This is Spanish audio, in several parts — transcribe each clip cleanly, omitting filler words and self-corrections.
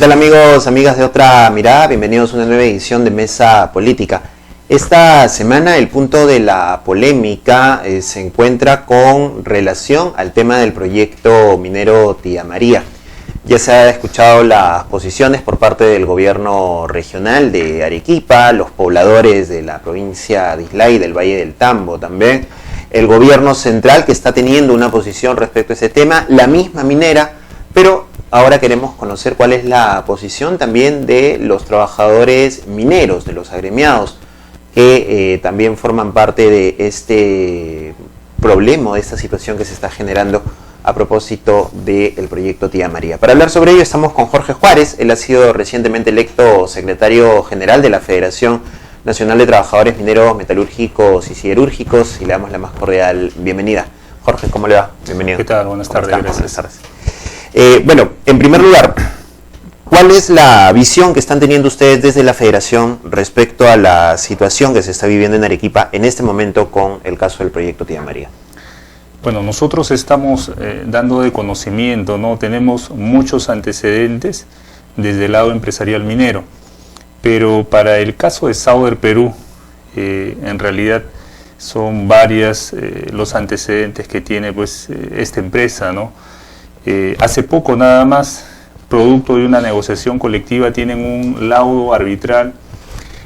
tal amigos, amigas de Otra Mirada? Bienvenidos a una nueva edición de Mesa Política. Esta semana el punto de la polémica se encuentra con relación al tema del proyecto minero Tía María. Ya se han escuchado las posiciones por parte del gobierno regional de Arequipa, los pobladores de la provincia de Islay y del Valle del Tambo también, el gobierno central que está teniendo una posición respecto a ese tema, la misma minera, pero ahora queremos conocer cuál es la posición también de los trabajadores mineros, de los agremiados, que también forman parte de este problema, de esta situación que se está generando a propósito del proyecto Tía María. Para hablar sobre ello estamos con Jorge Juárez. Él ha sido recientemente electo secretario general de la Federación Nacional de Trabajadores Mineros, Metalúrgicos y Siderúrgicos, y le damos la más cordial bienvenida. Jorge, ¿cómo le va? Bienvenido. ¿Qué tal? Buenas tardes. Buenas tardes. Bueno, en primer lugar, ¿cuál es la visión que están teniendo ustedes desde la Federación respecto a la situación que se está viviendo en Arequipa en este momento con el caso del proyecto Tía María? Bueno, nosotros estamos dando de conocimiento, ¿no? Tenemos muchos antecedentes desde el lado empresarial minero, pero para el caso de Sauder Perú, en realidad son varias los antecedentes que tiene pues esta empresa, ¿no? Hace poco nada más, producto de una negociación colectiva, tienen un laudo arbitral,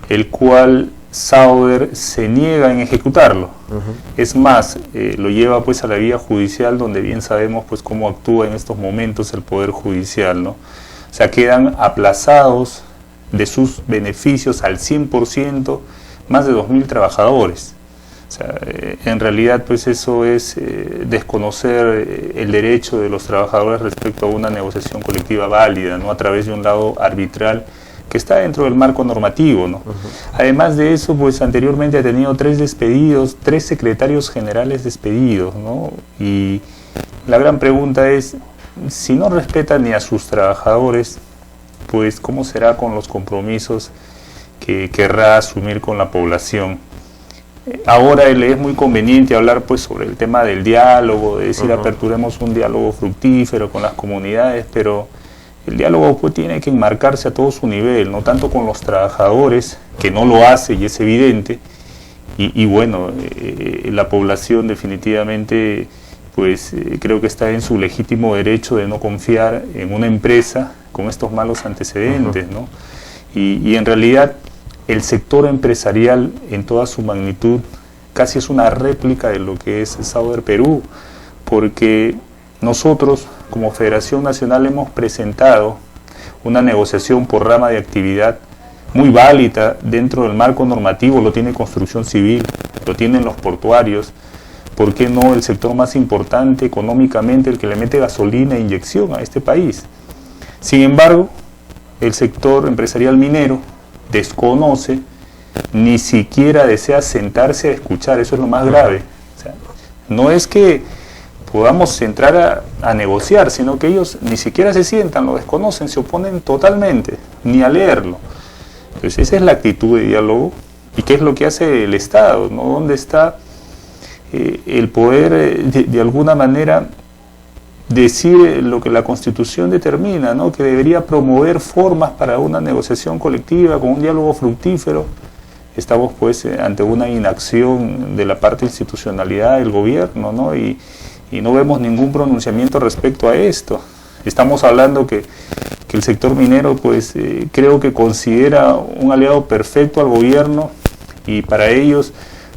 el cual Sauder se niega en ejecutarlo. Es más, lo lleva pues a la vía judicial, donde bien sabemos pues cómo actúa en estos momentos el Poder Judicial, ¿no? O sea, quedan aplazados de sus beneficios al 100% más de 2.000 trabajadores. O sea, en realidad pues eso es desconocer el derecho de los trabajadores respecto a una negociación colectiva válida, ¿no? A través de un laudo arbitral que está dentro del marco normativo, ¿no? Además de eso, pues anteriormente ha tenido 3 despedidos, 3 secretarios generales despedidos, ¿no? Y la gran pregunta es, si no respetan ni a sus trabajadores, pues ¿cómo será con los compromisos que querrá asumir con la población? Ahora le es muy conveniente hablar pues sobre el tema del diálogo, de decir aperturemos un diálogo fructífero con las comunidades, pero el diálogo pues tiene que enmarcarse a todo su nivel, no tanto con los trabajadores, que no lo hace y es evidente, y bueno, la población definitivamente pues creo que está en su legítimo derecho de no confiar en una empresa con estos malos antecedentes, ¿no? Y en realidad el sector empresarial en toda su magnitud casi es una réplica de lo que es Sauder Perú, porque nosotros como Federación Nacional hemos presentado una negociación por rama de actividad muy válida dentro del marco normativo, lo tiene Construcción Civil, lo tienen los portuarios, ¿por qué no el sector más importante económicamente, el que le mete gasolina e inyección a este país? Sin embargo, el sector empresarial minero desconoce, ni siquiera desea sentarse a escuchar, eso es lo más grave. O sea, no es que podamos entrar a negociar, sino que ellos ni siquiera se sientan, lo desconocen, se oponen totalmente, ni a leerlo. Entonces esa es la actitud de diálogo. ¿Y qué es lo que hace el Estado, ¿no? ¿Dónde está el poder de alguna manera decir lo que la Constitución determina, ¿no? Que debería promover formas para una negociación colectiva con un diálogo fructífero? Estamos pues ante una inacción de la parte de institucionalidad del gobierno, ¿no? Y no vemos ningún pronunciamiento respecto a esto. Estamos hablando que el sector minero pues creo que considera un aliado perfecto al gobierno, y para ellos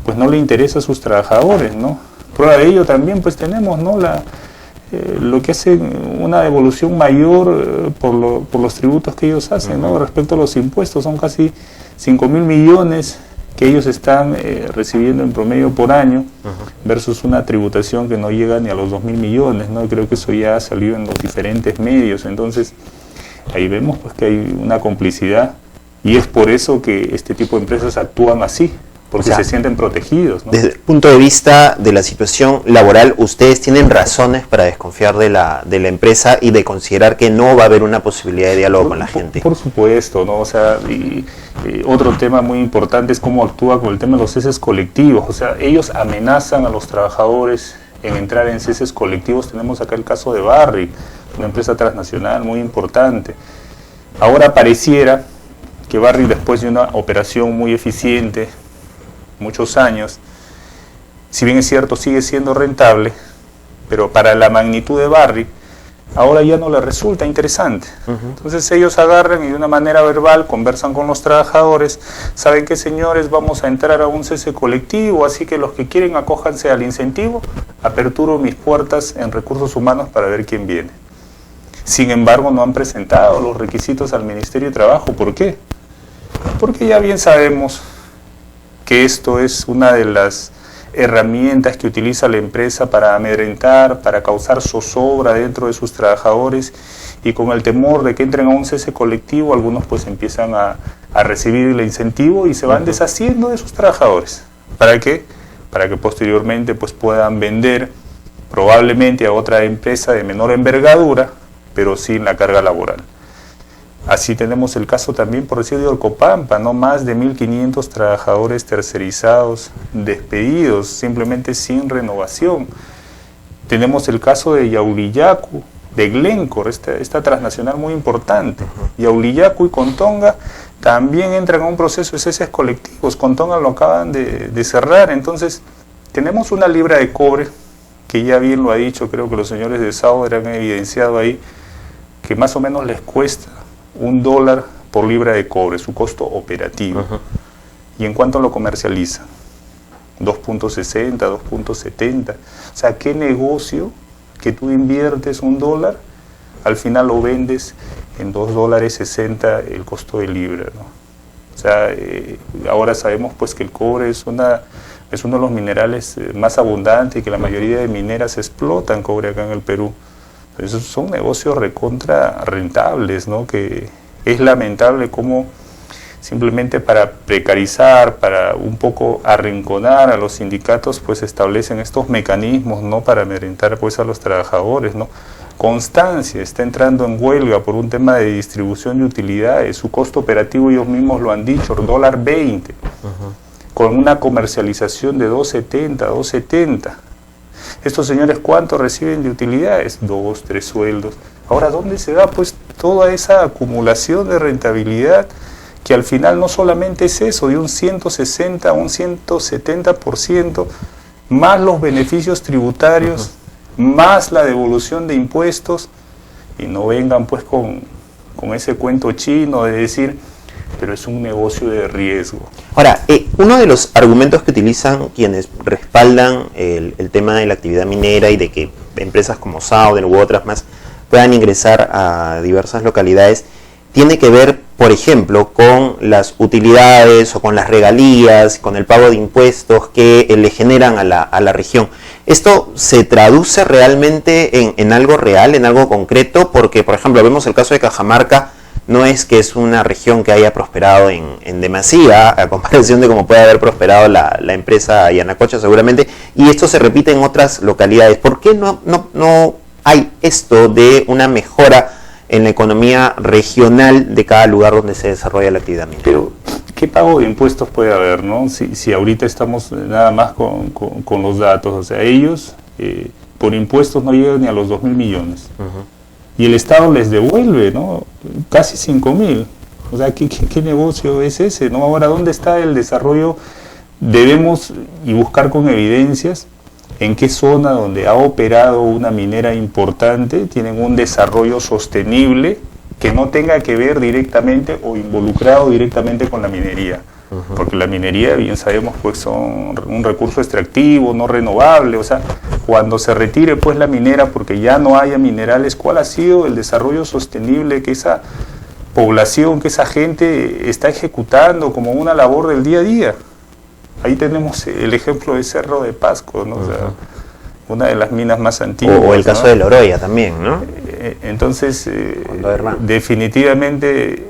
pues no le interesa a sus trabajadores, ¿no? Prueba de ello también pues tenemos, ¿no? Lo que hace una devolución mayor por los tributos que ellos hacen, ¿no? Respecto a los impuestos, son casi 5.000 millones que ellos están recibiendo en promedio por año, versus una tributación que no llega ni a los 2.000 millones, ¿no? Creo que eso ya salió en los diferentes medios. Entonces ahí vemos pues que hay una complicidad, y es por eso que este tipo de empresas actúan así, porque se sienten protegidos, ¿no? Desde el punto de vista de la situación laboral, ¿ustedes tienen razones para desconfiar de la empresa y de considerar que no va a haber una posibilidad de diálogo con la gente? Por supuesto, ¿no? O sea, otro tema muy importante es cómo actúa con el tema de los ceses colectivos. O sea, ellos amenazan a los trabajadores en entrar en ceses colectivos. Tenemos acá el caso de Barrick, una empresa transnacional muy importante. Ahora pareciera que Barrick, después de una operación muy eficiente, muchos años, si bien es cierto sigue siendo rentable, pero para la magnitud de Barrick, ahora ya no les resulta interesante. Entonces ellos agarran y de una manera verbal conversan con los trabajadores, saben que señores, vamos a entrar a un cese colectivo, así que los que quieren acójanse al incentivo, aperturo mis puertas en recursos humanos para ver quién viene. Sin embargo, no han presentado los requisitos al Ministerio de Trabajo. ¿Por qué? Porque ya bien sabemos que esto es una de las herramientas que utiliza la empresa para amedrentar, para causar zozobra dentro de sus trabajadores, y con el temor de que entren a un cese colectivo, algunos pues empiezan a recibir el incentivo y se van deshaciendo de sus trabajadores. ¿Para qué? Para que posteriormente pues puedan vender probablemente a otra empresa de menor envergadura, pero sin la carga laboral. Así tenemos el caso también, por decir, de Orcopampa, ¿no? Más de 1.500 trabajadores tercerizados despedidos, simplemente sin renovación. Tenemos el caso de Yaurillacu, de Glencore, esta transnacional muy importante. Yaurillacu y Contonga también entran a un proceso de ceses colectivos. Contonga lo acaban de cerrar. Entonces, tenemos una libra de cobre, que ya bien lo ha dicho, creo que los señores de Sauer han evidenciado ahí, que más o menos les cuesta $1 por libra de cobre, su costo operativo. ¿Y en cuánto lo comercializa? 2.60, 2.70. O sea, ¿qué negocio que tú inviertes $1, al final lo vendes en $2.60 el costo de libra, ¿no? O sea, ahora sabemos pues que el cobre es uno de los minerales más abundantes y que la mayoría de mineras explotan cobre acá en el Perú. Esos son negocios recontra rentables, ¿no? Que es lamentable cómo simplemente para precarizar, para un poco arrinconar a los sindicatos, pues establecen estos mecanismos, ¿no? Para amedrentar pues a los trabajadores, ¿no? Constancia está entrando en huelga por un tema de distribución de utilidades, su costo operativo ellos mismos lo han dicho, $1.20, con una comercialización de 2.70, 2.70. Estos señores, ¿cuánto reciben de utilidades? 2, 3 sueldos. Ahora, ¿dónde se da pues toda esa acumulación de rentabilidad que al final no solamente es eso, de un 160 a un 170%, más los beneficios tributarios, más la devolución de impuestos, y no vengan pues con ese cuento chino de decir, pero es un negocio de riesgo. Ahora, uno de los argumentos que utilizan quienes respaldan el tema de la actividad minera y de que empresas como Sauder u otras más puedan ingresar a diversas localidades, tiene que ver, por ejemplo, con las utilidades o con las regalías, con el pago de impuestos que le generan a la región. ¿Esto se traduce realmente en algo real, en algo concreto? Porque, por ejemplo, vemos el caso de Cajamarca. No es que es una región que haya prosperado en demasía, a comparación de cómo puede haber prosperado la empresa Yanacocha seguramente, y esto se repite en otras localidades. ¿Por qué no hay esto de una mejora en la economía regional de cada lugar donde se desarrolla la actividad minera? Pero, ¿qué pago de impuestos puede haber, no? Si ahorita estamos nada más con los datos, o sea, ellos por impuestos no llegan ni a los 2.000 millones. Y el Estado les devuelve, ¿no? Casi 5.000. O sea, ¿qué negocio es ese, no? Ahora, ¿dónde está el desarrollo? Debemos y buscar con evidencias en qué zona donde ha operado una minera importante tienen un desarrollo sostenible que no tenga que ver directamente o involucrado directamente con la minería. Porque la minería, bien sabemos, pues son un recurso extractivo, no renovable. O sea, cuando se retire pues la minera porque ya no haya minerales, ¿cuál ha sido el desarrollo sostenible que esa población, que esa gente está ejecutando como una labor del día a día? Ahí tenemos el ejemplo de Cerro de Pasco, ¿no? O sea, una de las minas más antiguas. O el caso, ¿no?, de Loroya también, ¿no? Entonces, definitivamente,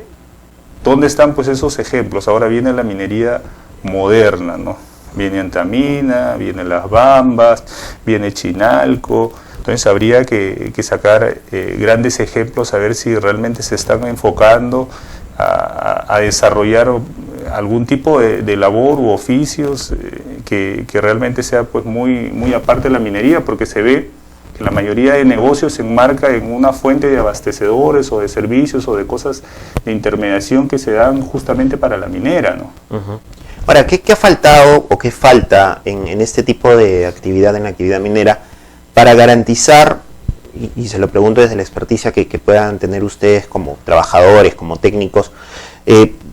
¿dónde están pues esos ejemplos? Ahora viene la minería moderna, ¿no? Viene Antamina, viene Las Bambas, viene Chinalco. Entonces habría que sacar grandes ejemplos a ver si realmente se están enfocando a desarrollar algún tipo de labor u oficios que realmente sea pues muy aparte de la minería, porque se ve la mayoría de negocios se enmarca en una fuente de abastecedores o de servicios o de cosas de intermediación que se dan justamente para la minera, ¿no? Ahora, ¿qué ha faltado o qué falta en este tipo de actividad, en la actividad minera, para garantizar, y se lo pregunto desde la experticia que puedan tener ustedes como trabajadores, como técnicos,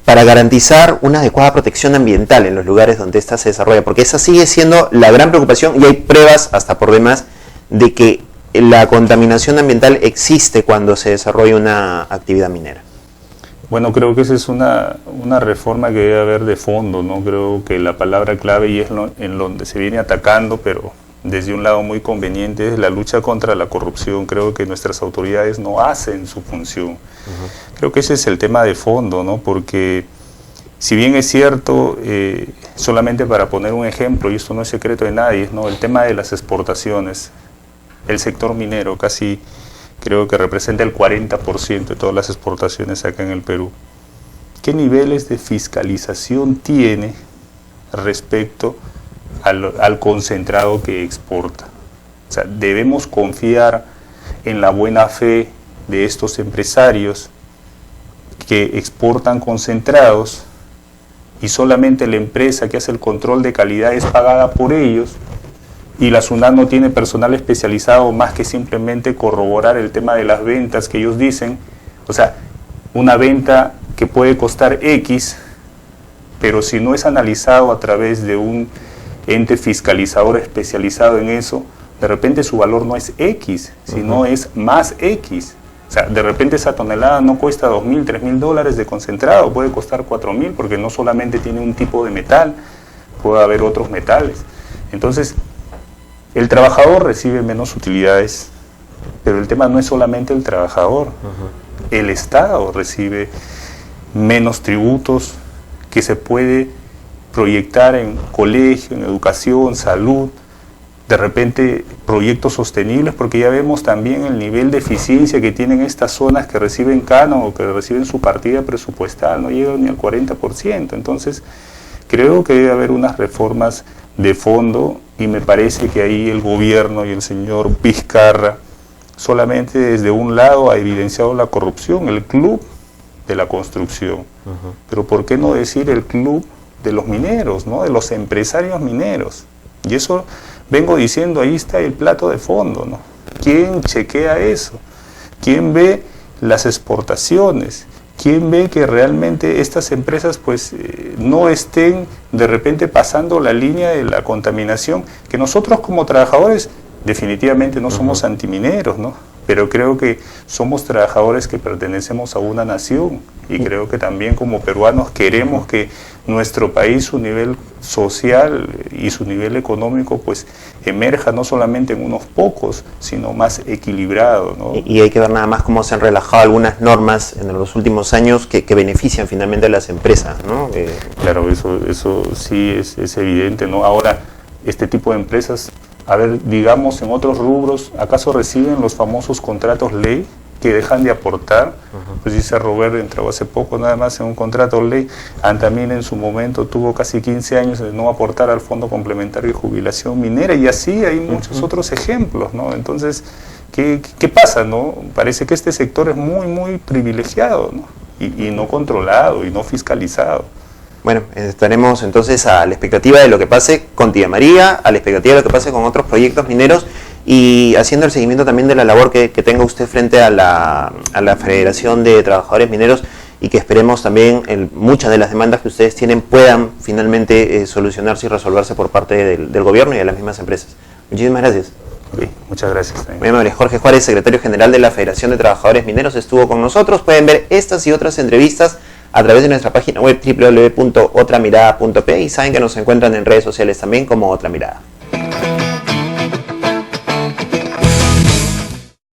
para garantizar una adecuada protección ambiental en los lugares donde ésta se desarrolla? Porque esa sigue siendo la gran preocupación y hay pruebas hasta por demás de que la contaminación ambiental existe cuando se desarrolla una actividad minera. Bueno, creo que esa es una reforma que debe haber de fondo, ¿no? Creo que la palabra clave, y es en donde se viene atacando, pero desde un lado muy conveniente, es la lucha contra la corrupción. Creo que nuestras autoridades no hacen su función. Creo que ese es el tema de fondo, ¿no? Porque si bien es cierto, solamente para poner un ejemplo, y esto no es secreto de nadie, ¿no? El tema de las exportaciones, el sector minero casi creo que representa el 40% de todas las exportaciones acá en el Perú. ¿Qué niveles de fiscalización tiene respecto al concentrado que exporta? O sea, debemos confiar en la buena fe de estos empresarios que exportan concentrados y solamente la empresa que hace el control de calidad es pagada por ellos, y la SUNAT no tiene personal especializado más que simplemente corroborar el tema de las ventas que ellos dicen. O sea, una venta que puede costar X, pero si no es analizado a través de un ente fiscalizador especializado en eso, de repente su valor no es X, sino es más X. O sea, de repente esa tonelada no cuesta $2.000, $3.000 de concentrado, puede costar $4.000, porque no solamente tiene un tipo de metal, puede haber otros metales. Entonces, el trabajador recibe menos utilidades, pero el tema no es solamente el trabajador. El Estado recibe menos tributos que se puede proyectar en colegio, en educación, salud, de repente proyectos sostenibles, porque ya vemos también el nivel de eficiencia que tienen estas zonas que reciben canon o que reciben su partida presupuestal, no llegan ni al 40%. Entonces, creo que debe haber unas reformas de fondo, y me parece que ahí el gobierno y el señor Vizcarra solamente desde un lado ha evidenciado la corrupción, el club de la construcción. Pero ¿por qué no decir el club de los mineros, ¿no? De los empresarios mineros? Y eso vengo diciendo, ahí está el plato de fondo, ¿no? ¿Quién chequea eso? ¿Quién ve las exportaciones? ¿Quién ve que realmente estas empresas pues no estén de repente pasando la línea de la contaminación? Que nosotros como trabajadores definitivamente no somos antimineros, ¿no? Pero creo que somos trabajadores que pertenecemos a una nación, y creo que también como peruanos queremos que nuestro país, su nivel social y su nivel económico pues emerja no solamente en unos pocos, sino más equilibrado, ¿no? Y hay que ver nada más cómo se han relajado algunas normas en los últimos años que benefician finalmente a las empresas, ¿no? Claro, eso sí es evidente, ¿no? Ahora, este tipo de empresas, a ver, digamos, en otros rubros, ¿acaso reciben los famosos contratos ley que dejan de aportar? Pues dice Robert, entró hace poco nada más en un contrato ley. Antamina en su momento tuvo casi 15 años de no aportar al Fondo Complementario de Jubilación Minera, y así hay muchos otros ejemplos, ¿no? Entonces, ¿qué pasa, no? Parece que este sector es muy privilegiado, ¿no? Y no controlado y no fiscalizado. Bueno, estaremos entonces a la expectativa de lo que pase con Tía María, a la expectativa de lo que pase con otros proyectos mineros, y haciendo el seguimiento también de la labor que tenga usted frente a la Federación de Trabajadores Mineros, y que esperemos también muchas de las demandas que ustedes tienen puedan finalmente solucionarse y resolverse por parte del gobierno y de las mismas empresas. Muchísimas gracias. Okay, muchas gracias. Muy amable. Jorge Juárez, secretario general de la Federación de Trabajadores Mineros, estuvo con nosotros. Pueden ver estas y otras entrevistas a través de nuestra página web www.otramirada.p, y saben que nos encuentran en redes sociales también como Otra Mirada.